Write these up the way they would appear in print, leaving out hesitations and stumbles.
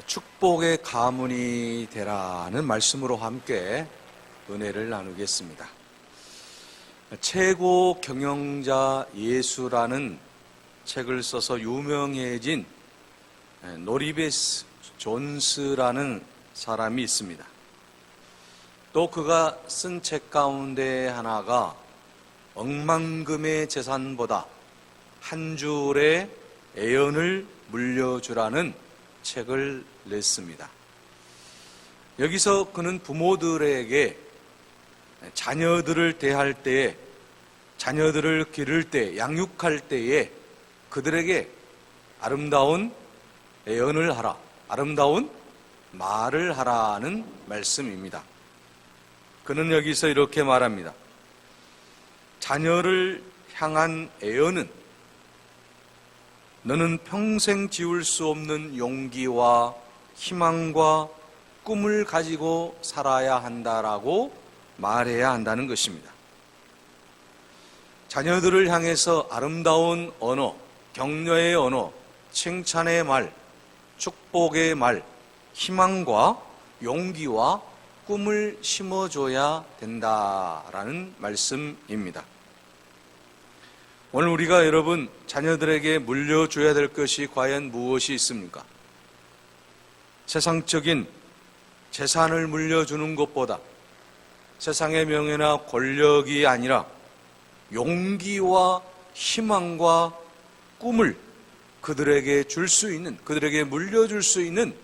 축복의 가문이 되라는 말씀으로 함께 은혜를 나누겠습니다. 최고 경영자 예수라는 책을 써서 유명해진 노리베스 존스라는 사람이 있습니다. 또 그가 쓴 책 가운데 하나가 억만금의 재산보다 한 줄의 애연을 물려주라는 책을 냈습니다. 여기서 그는 부모들에게 자녀들을 대할 때에, 자녀들을 기를 때, 양육할 때에 그들에게 아름다운 애언을 하라, 아름다운 말을 하라는 말씀입니다. 그는 여기서 이렇게 말합니다. 자녀를 향한 애언은 너는 평생 지울 수 없는 용기와 희망과 꿈을 가지고 살아야 한다라고 말해야 한다는 것입니다. 자녀들을 향해서 아름다운 언어, 격려의 언어, 칭찬의 말, 축복의 말, 희망과 용기와 꿈을 심어줘야 된다라는 말씀입니다. 오늘 우리가 여러분 자녀들에게 물려줘야 될 것이 과연 무엇이 있습니까? 세상적인 재산을 물려주는 것보다 세상의 명예나 권력이 아니라 용기와 희망과 꿈을 그들에게 줄 수 있는, 그들에게 물려줄 수 있는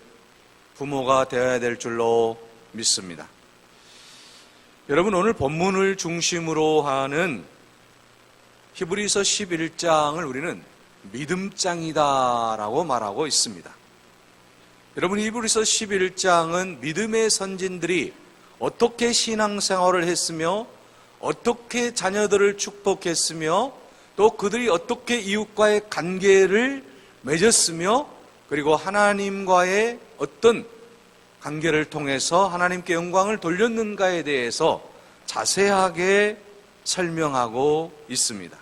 부모가 되어야 될 줄로 믿습니다. 여러분, 오늘 본문을 중심으로 하는 히브리서 11장을 우리는 믿음장이다라고 말하고 있습니다. 여러분, 히브리서 11장은 믿음의 선진들이 어떻게 신앙생활을 했으며 어떻게 자녀들을 축복했으며 또 그들이 어떻게 이웃과의 관계를 맺었으며 그리고 하나님과의 어떤 관계를 통해서 하나님께 영광을 돌렸는가에 대해서 자세하게 설명하고 있습니다.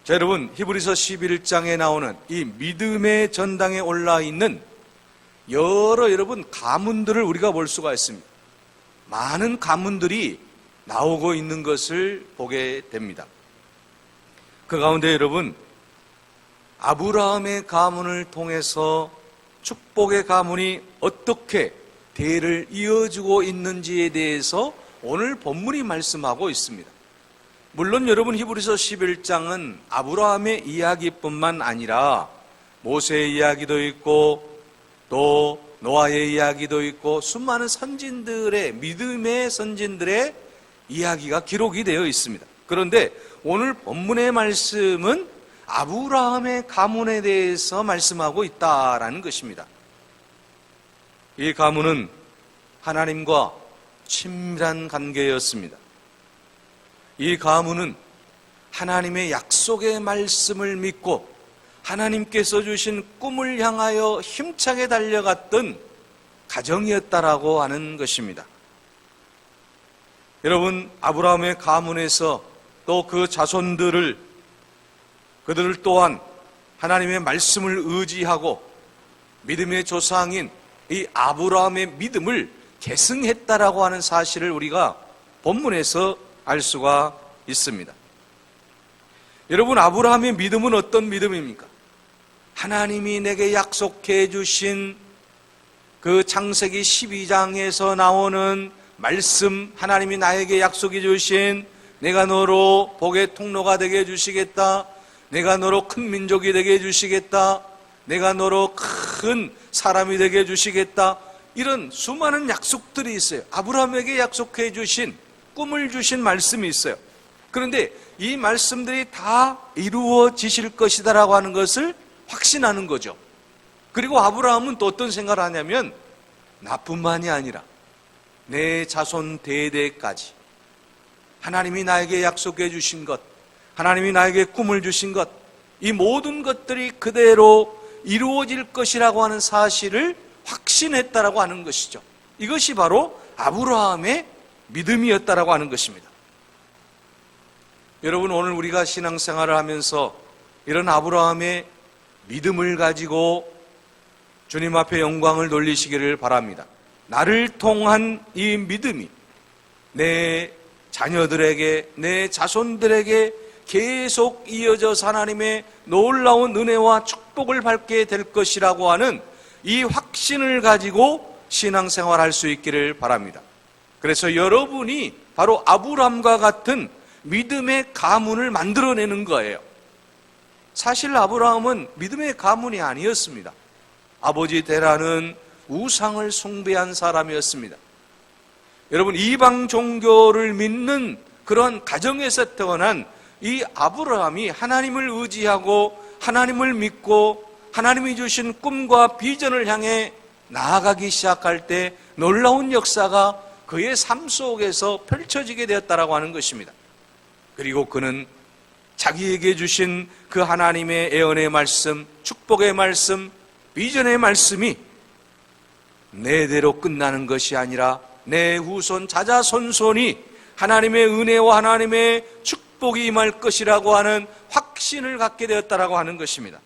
자, 여러분, 히브리서 11장에 나오는 이 믿음의 전당에 올라 있는 여러분 가문들을 우리가 볼 수가 있습니다. 많은 가문들이 나오고 있는 것을 보게 됩니다. 그 가운데 여러분, 아브라함의 가문을 통해서 축복의 가문이 어떻게 대를 이어주고 있는지에 대해서 오늘 본문이 말씀하고 있습니다. 물론 여러분, 히브리서 11장은 아브라함의 이야기뿐만 아니라 모세의 이야기도 있고 또 노아의 이야기도 있고 수많은 선진들의, 믿음의 선진들의 이야기가 기록이 되어 있습니다. 그런데 오늘 본문의 말씀은 아브라함의 가문에 대해서 말씀하고 있다라는 것입니다. 이 가문은 하나님과 친밀한 관계였습니다. 이 가문은 하나님의 약속의 말씀을 믿고 하나님께서 주신 꿈을 향하여 힘차게 달려갔던 가정이었다라고 하는 것입니다. 여러분, 아브라함의 가문에서 또 그 자손들을, 그들 또한 하나님의 말씀을 의지하고 믿음의 조상인 이 아브라함의 믿음을 계승했다라고 하는 사실을 우리가 본문에서 알 수가 있습니다. 여러분, 아브라함의 믿음은 어떤 믿음입니까? 하나님이 내게 약속해 주신 그 창세기 12장에서 나오는 말씀, 하나님이 나에게 약속해 주신 내가 너로 복의 통로가 되게 해주시겠다, 내가 너로 큰 민족이 되게 해주시겠다, 내가 너로 큰 사람이 되게 해주시겠다, 이런 수많은 약속들이 있어요. 아브라함에게 약속해 주신, 꿈을 주신 말씀이 있어요. 그런데 이 말씀들이 다 이루어지실 것이다라고 하는 것을 확신하는 거죠. 그리고 아브라함은 또 어떤 생각을 하냐면 나뿐만이 아니라 내 자손 대대까지 하나님이 나에게 약속해 주신 것, 하나님이 나에게 꿈을 주신 것, 이 모든 것들이 그대로 이루어질 것이라고 하는 사실을 확신했다라고 하는 것이죠. 이것이 바로 아브라함의 믿음이었다라고 하는 것입니다. 여러분, 오늘 우리가 신앙생활을 하면서 이런 아브라함의 믿음을 가지고 주님 앞에 영광을 돌리시기를 바랍니다. 나를 통한 이 믿음이 내 자녀들에게, 내 자손들에게 계속 이어져서 하나님의 놀라운 은혜와 축복을 받게 될 것이라고 하는 이 확신을 가지고 신앙생활할 수 있기를 바랍니다. 그래서 여러분이 바로 아브라함과 같은 믿음의 가문을 만들어내는 거예요. 사실 아브라함은 믿음의 가문이 아니었습니다. 아버지 데라는 우상을 숭배한 사람이었습니다. 여러분, 이방 종교를 믿는 그런 가정에서 태어난 이 아브라함이 하나님을 의지하고 하나님을 믿고 하나님이 주신 꿈과 비전을 향해 나아가기 시작할 때 놀라운 역사가 그의 삶 속에서 펼쳐지게 되었다라고 하는 것입니다. 그리고 그는 자기에게 주신 그 하나님의 애언의 말씀, 축복의 말씀, 비전의 말씀이 내대로 끝나는 것이 아니라 내 후손 자자손손이 하나님의 은혜와 하나님의 축복이 임할 것이라고 하는 확신을 갖게 되었다라고 하는 것입니다.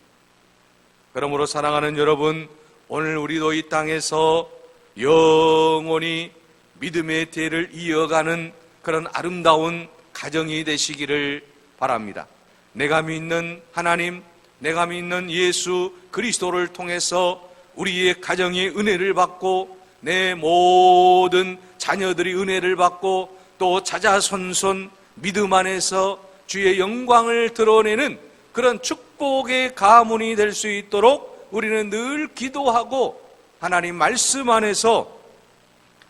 그러므로 사랑하는 여러분, 오늘 우리도 이 땅에서 영원히 믿음의 대를 이어가는 그런 아름다운 가정이 되시기를 바랍니다. 내가 믿는 하나님, 내가 믿는 예수 그리스도를 통해서 우리의 가정이 은혜를 받고 내 모든 자녀들이 은혜를 받고 또 자자손손 믿음 안에서 주의 영광을 드러내는 그런 축복의 가문이 될 수 있도록 우리는 늘 기도하고 하나님 말씀 안에서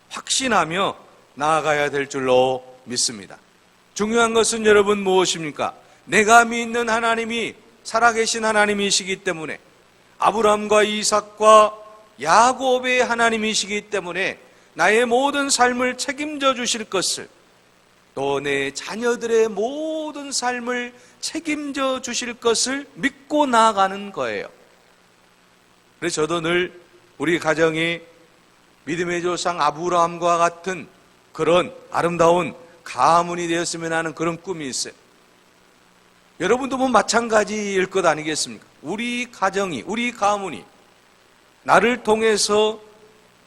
확신하며 나아가야 될 줄로 믿습니다. 중요한 것은 여러분 무엇입니까? 내가 믿는 하나님이 살아계신 하나님이시기 때문에, 아브라함과 이삭과 야곱의 하나님이시기 때문에 나의 모든 삶을 책임져 주실 것을, 또 내 자녀들의 모든 삶을 책임져 주실 것을 믿고 나아가는 거예요. 그래서 저도 늘 우리 가정이 믿음의 조상 아브라함과 같은 그런 아름다운 가문이 되었으면 하는 그런 꿈이 있어요. 여러분도 뭐 마찬가지일 것 아니겠습니까? 우리 가정이, 우리 가문이 나를 통해서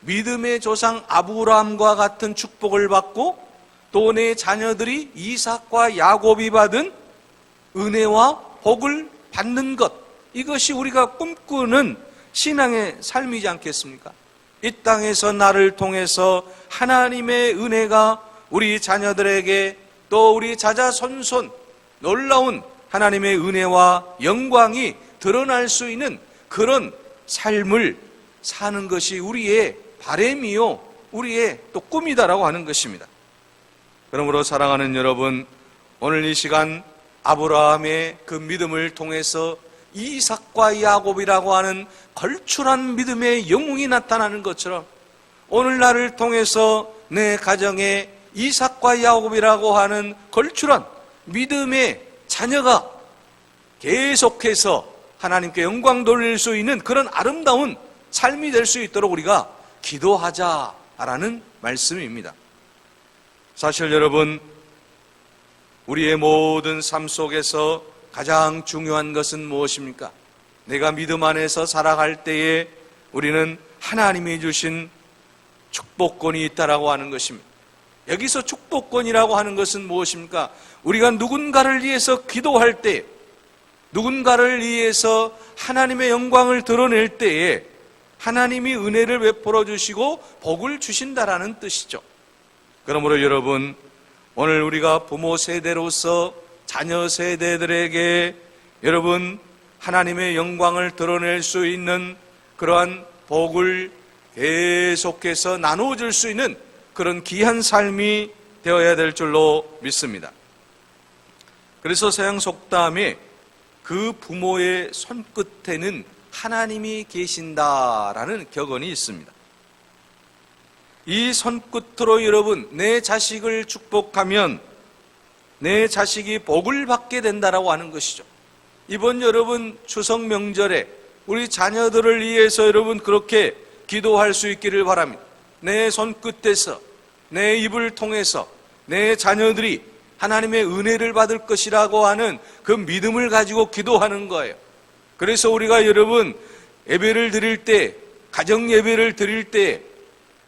믿음의 조상 아브라함과 같은 축복을 받고 또 내 자녀들이 이삭과 야곱이 받은 은혜와 복을 받는 것, 이것이 우리가 꿈꾸는 신앙의 삶이지 않겠습니까? 이 땅에서 나를 통해서 하나님의 은혜가 우리 자녀들에게 또 우리 자자손손 놀라운 하나님의 은혜와 영광이 드러날 수 있는 그런 삶을 사는 것이 우리의 바람이요, 우리의 또 꿈이다라고 하는 것입니다. 그러므로 사랑하는 여러분, 오늘 이 시간 아브라함의 그 믿음을 통해서 이삭과 야곱이라고 하는 걸출한 믿음의 영웅이 나타나는 것처럼 오늘 나를 통해서 내 가정에 이삭과 야곱이라고 하는 걸출한 믿음의 자녀가 계속해서 하나님께 영광 돌릴 수 있는 그런 아름다운 삶이 될 수 있도록 우리가 기도하자라는 말씀입니다. 사실 여러분, 우리의 모든 삶 속에서 가장 중요한 것은 무엇입니까? 내가 믿음 안에서 살아갈 때에 우리는 하나님이 주신 축복권이 있다라고 하는 것입니다. 여기서 축복권이라고 하는 것은 무엇입니까? 우리가 누군가를 위해서 기도할 때, 누군가를 위해서 하나님의 영광을 드러낼 때에 하나님이 은혜를 베풀어 주시고 복을 주신다라는 뜻이죠. 그러므로 여러분, 오늘 우리가 부모 세대로서 자녀 세대들에게 여러분 하나님의 영광을 드러낼 수 있는 그러한 복을 계속해서 나눠줄 수 있는 그런 귀한 삶이 되어야 될 줄로 믿습니다. 그래서 서양 속담에 그 부모의 손끝에는 하나님이 계신다라는 격언이 있습니다. 이 손끝으로 여러분 내 자식을 축복하면 내 자식이 복을 받게 된다라고 하는 것이죠. 이번 여러분 추석 명절에 우리 자녀들을 위해서 여러분 그렇게 기도할 수 있기를 바랍니다. 내 손끝에서, 내 입을 통해서 내 자녀들이 하나님의 은혜를 받을 것이라고 하는 그 믿음을 가지고 기도하는 거예요. 그래서 우리가 여러분 예배를 드릴 때 가정 예배를 드릴 때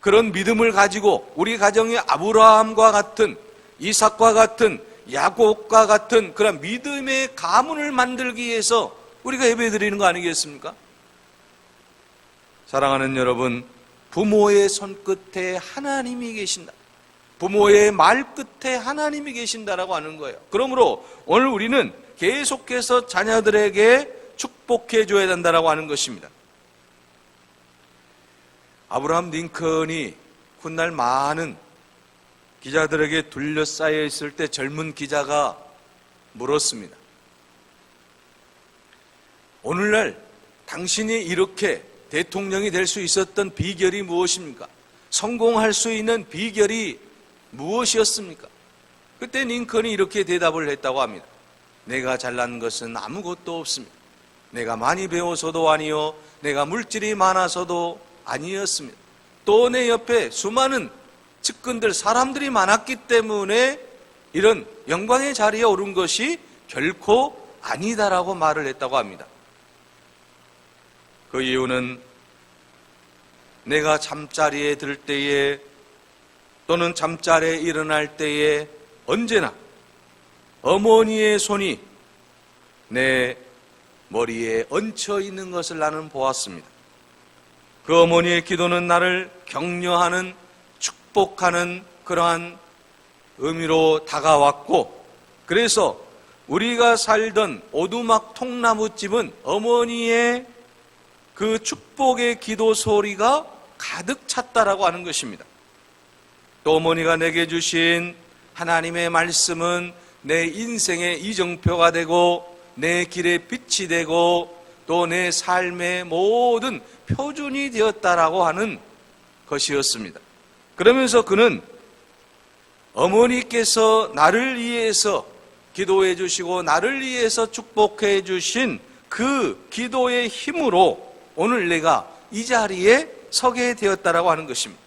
그런 믿음을 가지고 우리 가정이 아브라함과 같은, 이삭과 같은, 야곱과 같은 그런 믿음의 가문을 만들기 위해서 우리가 예배 드리는 거 아니겠습니까? 사랑하는 여러분, 부모의 손끝에 하나님이 계신다. 부모의 말끝에 하나님이 계신다라고 하는 거예요. 그러므로 오늘 우리는 계속해서 자녀들에게 축복해 줘야 된다라고 하는 것입니다. 아브라함 링컨이 훗날 많은 기자들에게 둘러싸여 있을 때 젊은 기자가 물었습니다. 오늘날 당신이 이렇게 대통령이 될 수 있었던 비결이 무엇입니까? 성공할 수 있는 비결이 무엇이었습니까? 그때 링컨이 이렇게 대답을 했다고 합니다. 내가 잘난 것은 아무것도 없습니다. 내가 많이 배워서도 아니요, 내가 물질이 많아서도 아니었습니다. 또 내 옆에 수많은 측근들, 사람들이 많았기 때문에 이런 영광의 자리에 오른 것이 결코 아니다라고 말을 했다고 합니다. 그 이유는 내가 잠자리에 들 때에 또는 잠자리에 일어날 때에 언제나 어머니의 손이 내 머리에 얹혀 있는 것을 나는 보았습니다. 그 어머니의 기도는 나를 격려하는, 축복하는 그러한 의미로 다가왔고, 그래서 우리가 살던 오두막 통나무집은 어머니의 그 축복의 기도 소리가 가득 찼다라고 하는 것입니다. 또 어머니가 내게 주신 하나님의 말씀은 내 인생의 이정표가 되고 내 길의 빛이 되고 또 내 삶의 모든 표준이 되었다라고 하는 것이었습니다. 그러면서 그는 어머니께서 나를 위해서 기도해 주시고 나를 위해서 축복해 주신 그 기도의 힘으로 오늘 내가 이 자리에 서게 되었다라고 하는 것입니다.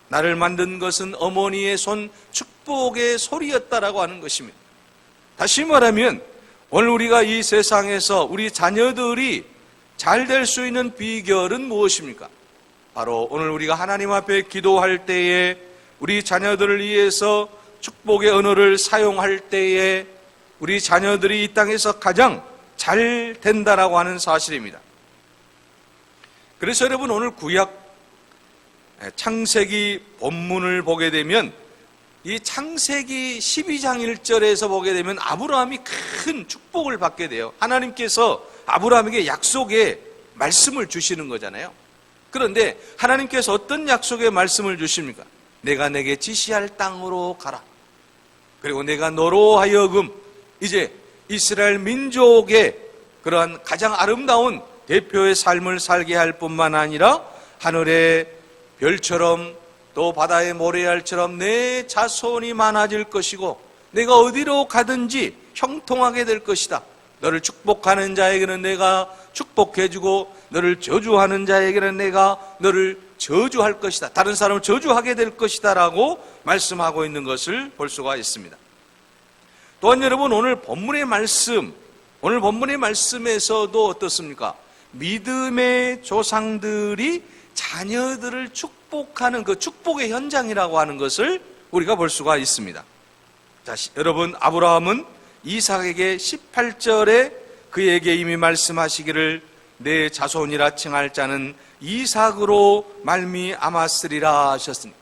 나를 만든 것은 어머니의 손 축복의 소리였다라고 하는 것입니다. 다시 말하면 오늘 우리가 이 세상에서 우리 자녀들이 잘 될 수 있는 비결은 무엇입니까? 바로 오늘 우리가 하나님 앞에 기도할 때에 우리 자녀들을 위해서 축복의 언어를 사용할 때에 우리 자녀들이 이 땅에서 가장 잘 된다라고 하는 사실입니다. 그래서 여러분 오늘 구약 창세기 본문을 보게 되면 이 창세기 12장 1절에서 보게 되면 아브라함이 큰 축복을 받게 돼요. 하나님께서 아브라함에게 약속의 말씀을 주시는 거잖아요. 그런데 하나님께서 어떤 약속의 말씀을 주십니까? 내가 내게 지시할 땅으로 가라. 그리고 내가 너로 하여금 이제 이스라엘 민족의 그러한 가장 아름다운 대표의 삶을 살게 할 뿐만 아니라 하늘의 별처럼 또 바다의 모래알처럼 내 자손이 많아질 것이고 내가 어디로 가든지 형통하게 될 것이다. 너를 축복하는 자에게는 내가 축복해주고 너를 저주하는 자에게는 내가 너를 저주할 것이다. 다른 사람을 저주하게 될 것이다 라고 말씀하고 있는 것을 볼 수가 있습니다. 또한 여러분 오늘 본문의 말씀에서도 어떻습니까? 믿음의 조상들이 자녀들을 축복하는 그 축복의 현장이라고 하는 것을 우리가 볼 수가 있습니다. 자, 여러분 아브라함은 이삭에게 18절에 그에게 이미 말씀하시기를 내 자손이라 칭할 자는 이삭으로 말미암았으리라 하셨습니다.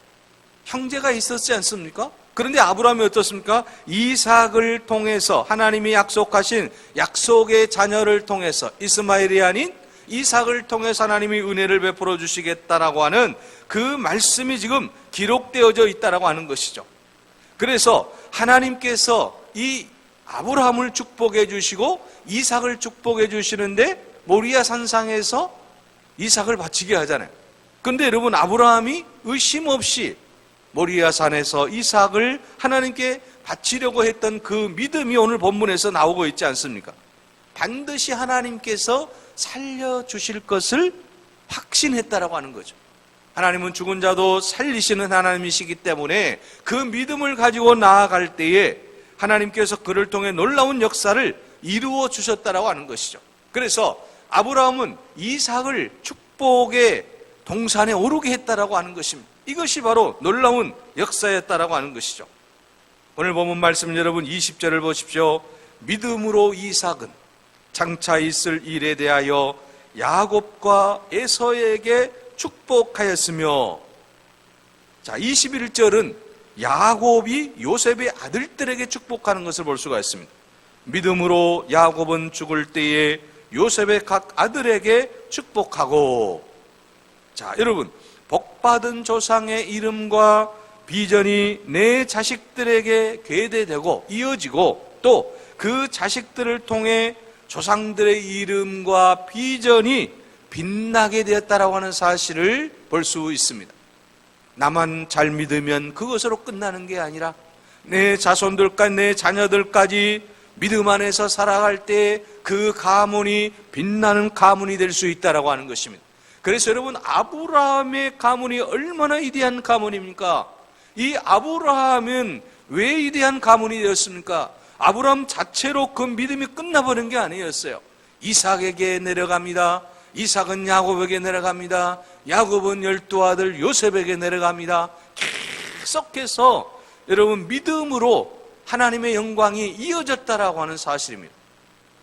형제가 있었지 않습니까? 그런데 아브라함이 어떻습니까? 이삭을 통해서 하나님이 약속하신 약속의 자녀를 통해서 이스마엘이 아닌 이삭을 통해서 하나님이 은혜를 베풀어 주시겠다라고 하는 그 말씀이 지금 기록되어져 있다라고 하는 것이죠. 그래서 하나님께서 이 아브라함을 축복해 주시고 이삭을 축복해 주시는데 모리아 산상에서 이삭을 바치게 하잖아요. 그런데 여러분 아브라함이 의심 없이 모리아 산에서 이삭을 하나님께 바치려고 했던 그 믿음이 오늘 본문에서 나오고 있지 않습니까? 반드시 하나님께서 살려주실 것을 확신했다라고 하는 거죠. 하나님은 죽은 자도 살리시는 하나님이시기 때문에 그 믿음을 가지고 나아갈 때에 하나님께서 그를 통해 놀라운 역사를 이루어 주셨다라고 하는 것이죠. 그래서 아브라함은 이삭을 축복했습니다. 축복의 동산에 오르게 했다라고 하는 것입니다. 이것이 바로 놀라운 역사였다라고 하는 것이죠. 오늘 본문 말씀 여러분 20절을 보십시오. 믿음으로 이삭은 장차 있을 일에 대하여 야곱과 에서에게 축복하였으며, 자 21절은 야곱이 요셉의 아들들에게 축복하는 것을 볼 수가 있습니다. 믿음으로 야곱은 죽을 때에 요셉의 각 아들에게 축복하고, 자 여러분, 복받은 조상의 이름과 비전이 내 자식들에게 계대되고 이어지고, 또 그 자식들을 통해 조상들의 이름과 비전이 빛나게 되었다라고 하는 사실을 볼 수 있습니다. 나만 잘 믿으면 그것으로 끝나는 게 아니라 내 자손들까지, 내 자녀들까지 믿음 안에서 살아갈 때 그 가문이 빛나는 가문이 될 수 있다라고 하는 것입니다. 그래서 여러분, 아브라함의 가문이 얼마나 위대한 가문입니까? 이 아브라함은 왜 위대한 가문이 되었습니까? 아브라함 자체로 그 믿음이 끝나버린 게 아니었어요. 이삭에게 내려갑니다. 이삭은 야곱에게 내려갑니다. 야곱은 12아들 요셉에게 내려갑니다. 계속해서 여러분 믿음으로 하나님의 영광이 이어졌다라고 하는 사실입니다.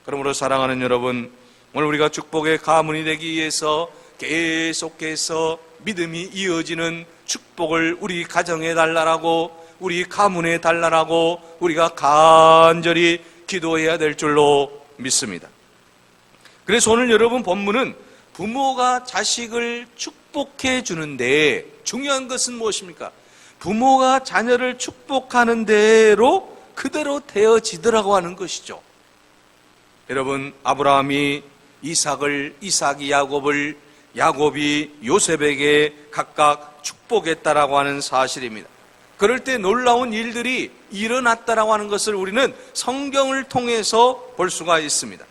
그러므로 사랑하는 여러분, 오늘 우리가 축복의 가문이 되기 위해서 계속해서 믿음이 이어지는 축복을 우리 가정에 달라라고, 우리 가문에 달라라고 우리가 간절히 기도해야 될 줄로 믿습니다. 그래서 오늘 여러분 본문은 부모가 자식을 축복해 주는데, 중요한 것은 무엇입니까? 부모가 자녀를 축복하는 대로 그대로 되어지더라고 하는 것이죠. 여러분, 아브라함이 이삭을, 이삭이 야곱을, 야곱이 요셉에게 각각 축복했다라고 하는 사실입니다. 그럴 때 놀라운 일들이 일어났다라고 하는 것을 우리는 성경을 통해서 볼 수가 있습니다.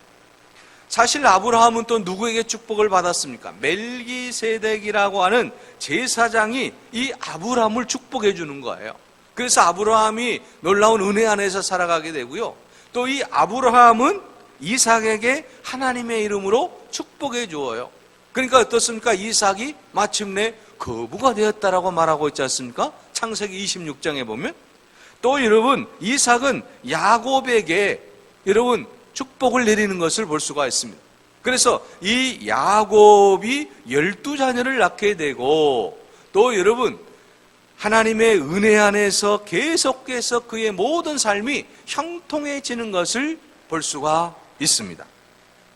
사실 아브라함은 또 누구에게 축복을 받았습니까? 멜기세덱이라고 하는 제사장이 이 아브라함을 축복해 주는 거예요. 그래서 아브라함이 놀라운 은혜 안에서 살아가게 되고요. 또 이 아브라함은 이삭에게 하나님의 이름으로 축복해 주어요. 그러니까 어떻습니까? 이삭이 마침내 거부가 되었다라고 말하고 있지 않습니까? 창세기 26장에 보면. 또 여러분, 이삭은 야곱에게 여러분 축복을 내리는 것을 볼 수가 있습니다. 그래서 이 야곱이 12자녀를 낳게 되고, 또 여러분 하나님의 은혜 안에서 계속해서 그의 모든 삶이 형통해지는 것을 볼 수가 있습니다.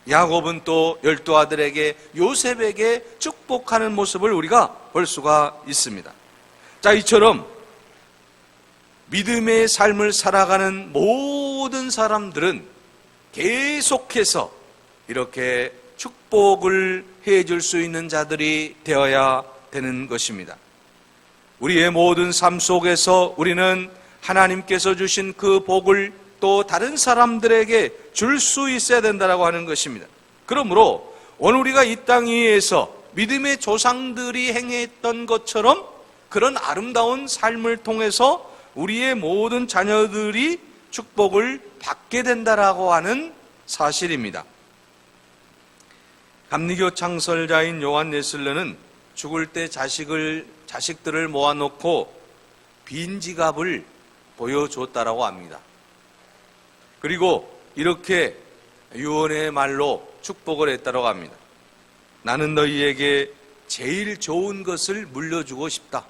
야곱은 또 12아들에게, 요셉에게 축복하는 모습을 우리가 볼 수가 있습니다. 자, 이처럼 믿음의 삶을 살아가는 모든 사람들은 계속해서 이렇게 축복을 해줄 수 있는 자들이 되어야 되는 것입니다. 우리의 모든 삶 속에서 우리는 하나님께서 주신 그 복을 또 다른 사람들에게 줄 수 있어야 된다고 하는 것입니다. 그러므로 오늘 우리가 이 땅 위에서 믿음의 조상들이 행했던 것처럼 그런 아름다운 삶을 통해서 우리의 모든 자녀들이 축복을 받게 된다라고 하는 사실입니다. 감리교 창설자인 요한 웨슬레는 죽을 때 자식들을 모아놓고 빈 지갑을 보여줬다라고 합니다. 그리고 이렇게 유언의 말로 축복을 했다고 합니다. 나는 너희에게 제일 좋은 것을 물려주고 싶다.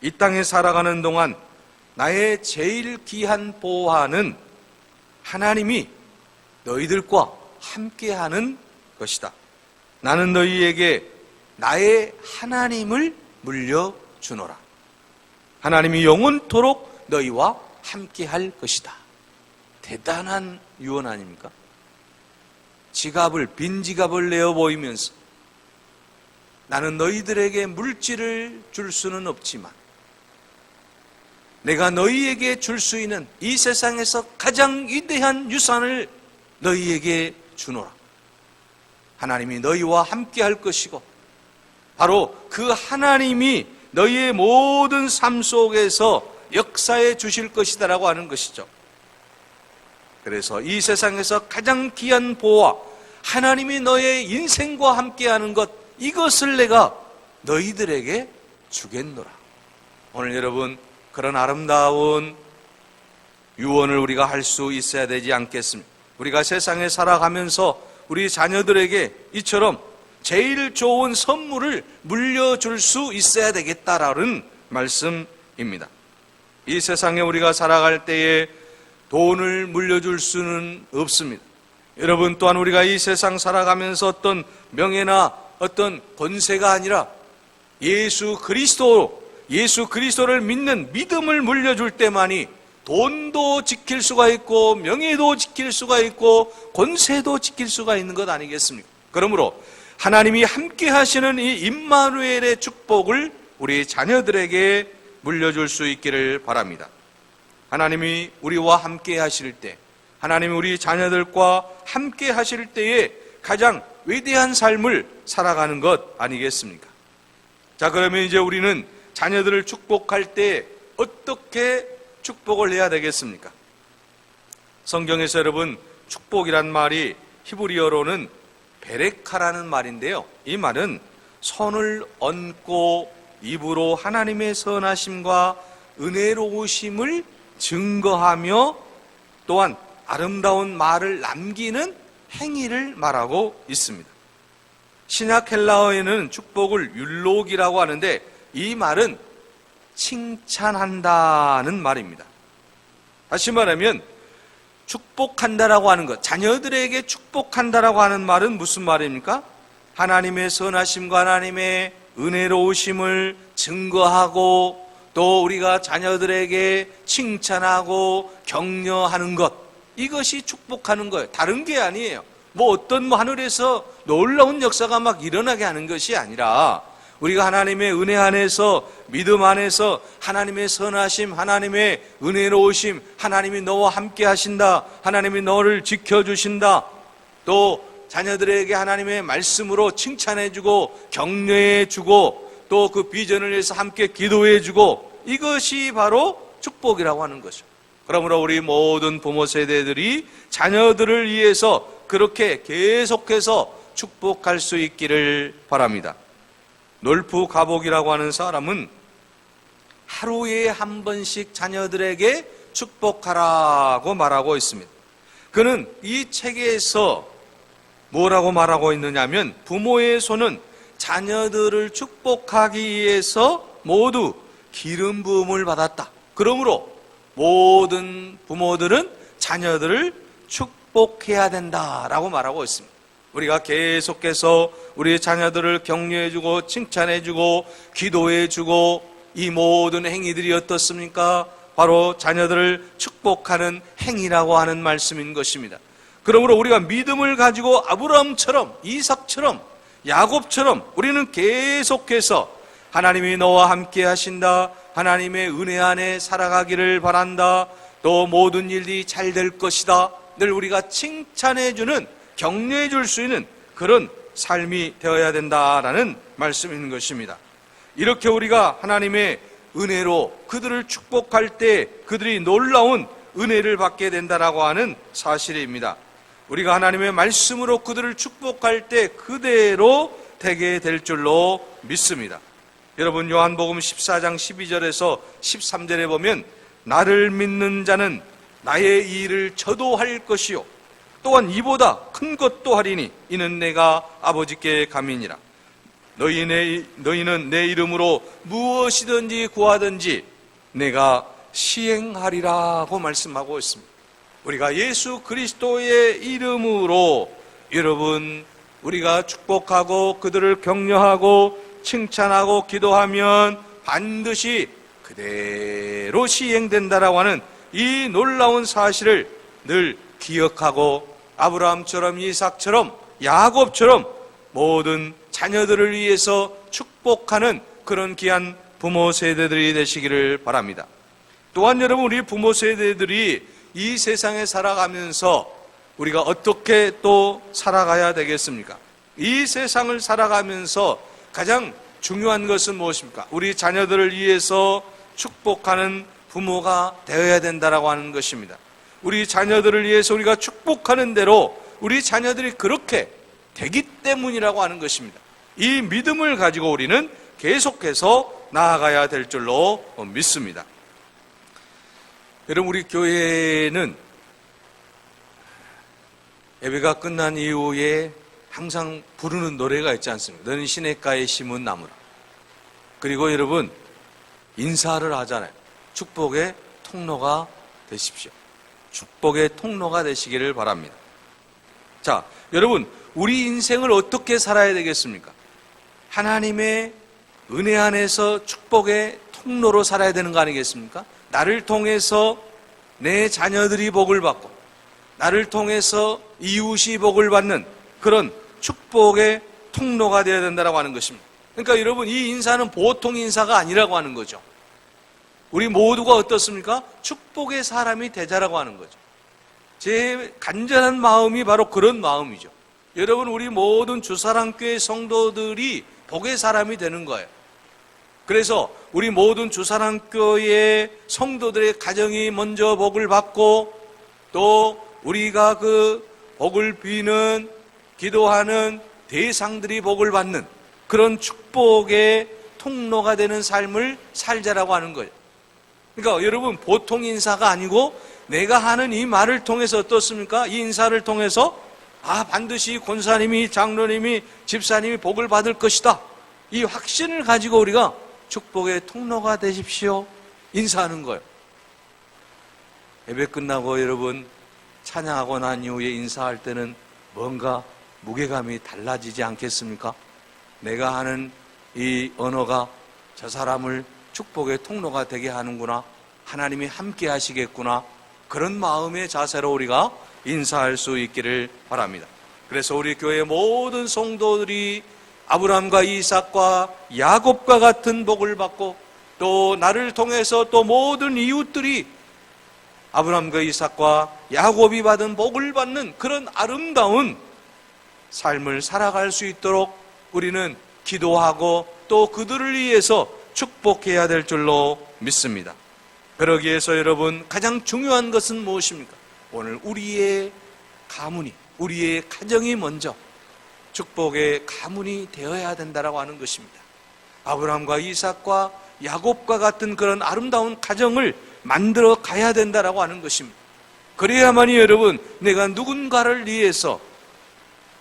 이 땅에 살아가는 동안 나의 제일 귀한 보화는 하나님이 너희들과 함께하는 것이다. 나는 너희에게 나의 하나님을 물려주노라. 하나님이 영원토록 너희와 함께할 것이다. 대단한 유언 아닙니까? 빈 지갑을 내어 보이면서 나는 너희들에게 물질을 줄 수는 없지만 내가 너희에게 줄 수 있는 이 세상에서 가장 위대한 유산을 너희에게 주노라. 하나님이 너희와 함께 할 것이고 바로 그 하나님이 너희의 모든 삶 속에서 역사해 주실 것이다라고 하는 것이죠. 그래서 이 세상에서 가장 귀한 보화, 하나님이 너의 인생과 함께하는 것, 이것을 내가 너희들에게 주겠노라. 오늘 여러분, 그런 아름다운 유언을 우리가 할 수 있어야 되지 않겠습니까? 우리가 세상에 살아가면서 우리 자녀들에게 이처럼 제일 좋은 선물을 물려줄 수 있어야 되겠다라는 말씀입니다. 이 세상에 우리가 살아갈 때에 돈을 물려줄 수는 없습니다. 여러분, 또한 우리가 이 세상 살아가면서 어떤 명예나 어떤 권세가 아니라 예수 그리스도를 믿는 믿음을 물려줄 때만이 돈도 지킬 수가 있고 명예도 지킬 수가 있고 권세도 지킬 수가 있는 것 아니겠습니까? 그러므로 하나님이 함께 하시는 이 임마누엘의 축복을 우리 자녀들에게 물려줄 수 있기를 바랍니다. 하나님이 우리와 함께 하실 때, 하나님이 우리 자녀들과 함께 하실 때에 가장 위대한 삶을 살아가는 것 아니겠습니까? 자, 그러면 이제 우리는 자녀들을 축복할 때 어떻게 축복을 해야 되겠습니까? 성경에서 여러분, 축복이란 말이 히브리어로는 베레카라는 말인데요, 이 말은 손을 얹고 입으로 하나님의 선하심과 은혜로우심을 증거하며 또한 아름다운 말을 남기는 행위를 말하고 있습니다. 신약 헬라어에는 축복을 율록이라고 하는데 이 말은 칭찬한다는 말입니다. 다시 말하면 축복한다라고 하는 것, 자녀들에게 축복한다라고 하는 말은 무슨 말입니까? 하나님의 선하심과 하나님의 은혜로우심을 증거하고 또 우리가 자녀들에게 칭찬하고 격려하는 것, 이것이 축복하는 거예요. 다른 게 아니에요. 어떤 하늘에서 놀라운 역사가 막 일어나게 하는 것이 아니라 우리가 하나님의 은혜 안에서, 믿음 안에서 하나님의 선하심, 하나님의 은혜로우심, 하나님이 너와 함께 하신다, 하나님이 너를 지켜주신다, 또 자녀들에게 하나님의 말씀으로 칭찬해주고 격려해주고 또 그 비전을 위해서 함께 기도해주고, 이것이 바로 축복이라고 하는 것이죠. 그러므로 우리 모든 부모 세대들이 자녀들을 위해서 그렇게 계속해서 축복할 수 있기를 바랍니다. 놀프 가복이라고 하는 사람은 하루에 한 번씩 자녀들에게 축복하라고 말하고 있습니다. 그는 이 책에서 뭐라고 말하고 있느냐면, 부모의 손은 자녀들을 축복하기 위해서 모두 기름 부음을 받았다. 그러므로 모든 부모들은 자녀들을 축복해야 된다라고 말하고 있습니다. 우리가 계속해서 우리 자녀들을 격려해주고 칭찬해주고 기도해주고, 이 모든 행위들이 어떻습니까? 바로 자녀들을 축복하는 행위라고 하는 말씀인 것입니다. 그러므로 우리가 믿음을 가지고 아브라함처럼, 이삭처럼, 야곱처럼 우리는 계속해서 하나님이 너와 함께 하신다, 하나님의 은혜 안에 살아가기를 바란다, 또 모든 일이 잘 될 것이다, 늘 우리가 칭찬해주는, 격려해 줄 수 있는 그런 삶이 되어야 된다라는 말씀인 것입니다. 이렇게 우리가 하나님의 은혜로 그들을 축복할 때 그들이 놀라운 은혜를 받게 된다라고 하는 사실입니다. 우리가 하나님의 말씀으로 그들을 축복할 때 그대로 되게 될 줄로 믿습니다. 여러분, 요한복음 14장 12절에서 13절에 보면, 나를 믿는 자는 나의 일을 저도 할 것이요 또한 이보다 큰 것도 하리니 이는 내가 아버지께 감이니라. 너희는 내 이름으로 무엇이든지 구하든지 내가 시행하리라고 말씀하고 있습니다. 우리가 예수 그리스도의 이름으로 여러분, 우리가 축복하고 그들을 격려하고 칭찬하고 기도하면 반드시 그대로 시행된다라고 하는 이 놀라운 사실을 늘 기억하고, 아브라함처럼, 이삭처럼, 야곱처럼 모든 자녀들을 위해서 축복하는 그런 귀한 부모 세대들이 되시기를 바랍니다. 또한 여러분, 우리 부모 세대들이 이 세상에 살아가면서 우리가 어떻게 또 살아가야 되겠습니까? 이 세상을 살아가면서 가장 중요한 것은 무엇입니까? 우리 자녀들을 위해서 축복하는 부모가 되어야 된다라고 하는 것입니다. 우리 자녀들을 위해서 우리가 축복하는 대로 우리 자녀들이 그렇게 되기 때문이라고 하는 것입니다. 이 믿음을 가지고 우리는 계속해서 나아가야 될 줄로 믿습니다. 여러분, 우리 교회는 예배가 끝난 이후에 항상 부르는 노래가 있지 않습니까? 너는 시냇가에 심은 나무라. 그리고 여러분, 인사를 하잖아요. 축복의 통로가 되십시오. 축복의 통로가 되시기를 바랍니다. 자, 여러분, 우리 인생을 어떻게 살아야 되겠습니까? 하나님의 은혜 안에서 축복의 통로로 살아야 되는 거 아니겠습니까? 나를 통해서 내 자녀들이 복을 받고, 나를 통해서 이웃이 복을 받는 그런 축복의 통로가 되어야 된다고 하는 것입니다. 그러니까 여러분, 이 인사는 보통 인사가 아니라고 하는 거죠. 우리 모두가 어떻습니까? 축복의 사람이 되자라고 하는 거죠. 제 간절한 마음이 바로 그런 마음이죠. 여러분, 우리 모든 주사랑교회 성도들이 복의 사람이 되는 거예요. 그래서 우리 모든 주사랑교회 성도들의 가정이 먼저 복을 받고, 또 우리가 그 복을 비는 기도하는 대상들이 복을 받는 그런 축복의 통로가 되는 삶을 살자라고 하는 거예요. 그러니까 여러분, 보통 인사가 아니고 내가 하는 이 말을 통해서 어떻습니까? 이 인사를 통해서 반드시 권사님이, 장로님이, 집사님이 복을 받을 것이다, 이 확신을 가지고 우리가 축복의 통로가 되십시오 인사하는 거예요. 예배 끝나고 여러분 찬양하고 난 이후에 인사할 때는 뭔가 무게감이 달라지지 않겠습니까? 내가 하는 이 언어가 저 사람을 축복의 통로가 되게 하는구나, 하나님이 함께 하시겠구나, 그런 마음의 자세로 우리가 인사할 수 있기를 바랍니다. 그래서 우리 교회 모든 성도들이 아브라함과 이삭과 야곱과 같은 복을 받고, 또 나를 통해서 또 모든 이웃들이 아브라함과 이삭과 야곱이 받은 복을 받는 그런 아름다운 삶을 살아갈 수 있도록 우리는 기도하고 또 그들을 위해서 축복해야 될 줄로 믿습니다. 그러기 위해서 여러분, 가장 중요한 것은 무엇입니까? 오늘 우리의 가문이, 우리의 가정이 먼저 축복의 가문이 되어야 된다라고 하는 것입니다. 아브라함과 이삭과 야곱과 같은 그런 아름다운 가정을 만들어 가야 된다라고 하는 것입니다. 그래야만이 여러분, 내가 누군가를 위해서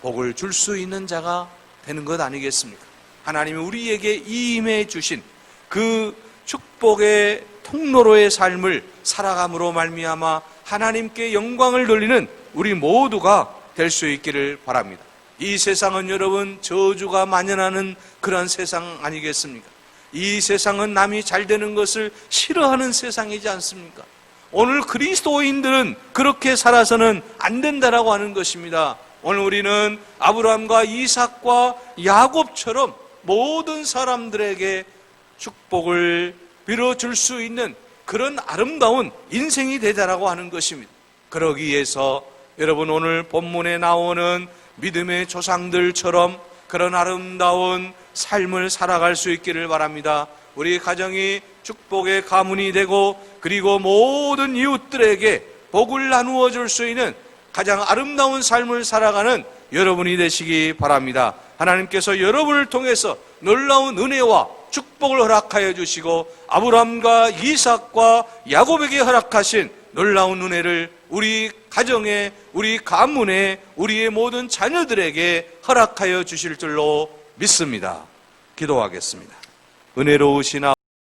복을 줄 수 있는 자가 되는 것 아니겠습니까? 하나님이 우리에게 임해 주신 그 축복의 통로로의 삶을 살아감으로 말미암아 하나님께 영광을 돌리는 우리 모두가 될 수 있기를 바랍니다. 이 세상은 여러분 저주가 만연하는 그런 세상 아니겠습니까? 이 세상은 남이 잘 되는 것을 싫어하는 세상이지 않습니까? 오늘 그리스도인들은 그렇게 살아서는 안 된다라고 하는 것입니다. 오늘 우리는 아브라함과 이삭과 야곱처럼 모든 사람들에게 축복을 빌어줄 수 있는 그런 아름다운 인생이 되자라고 하는 것입니다. 그러기 위해서 여러분, 오늘 본문에 나오는 믿음의 조상들처럼 그런 아름다운 삶을 살아갈 수 있기를 바랍니다. 우리 가정이 축복의 가문이 되고, 그리고 모든 이웃들에게 복을 나누어 줄 수 있는 가장 아름다운 삶을 살아가는 여러분이 되시기 바랍니다. 하나님께서 여러분을 통해서 놀라운 은혜와 축복을 허락하여 주시고, 아브라함과 이삭과 야곱에게 허락하신 놀라운 은혜를 우리 가정에, 우리 가문에, 우리의 모든 자녀들에게 허락하여 주실 줄로 믿습니다. 기도하겠습니다. 은혜로우신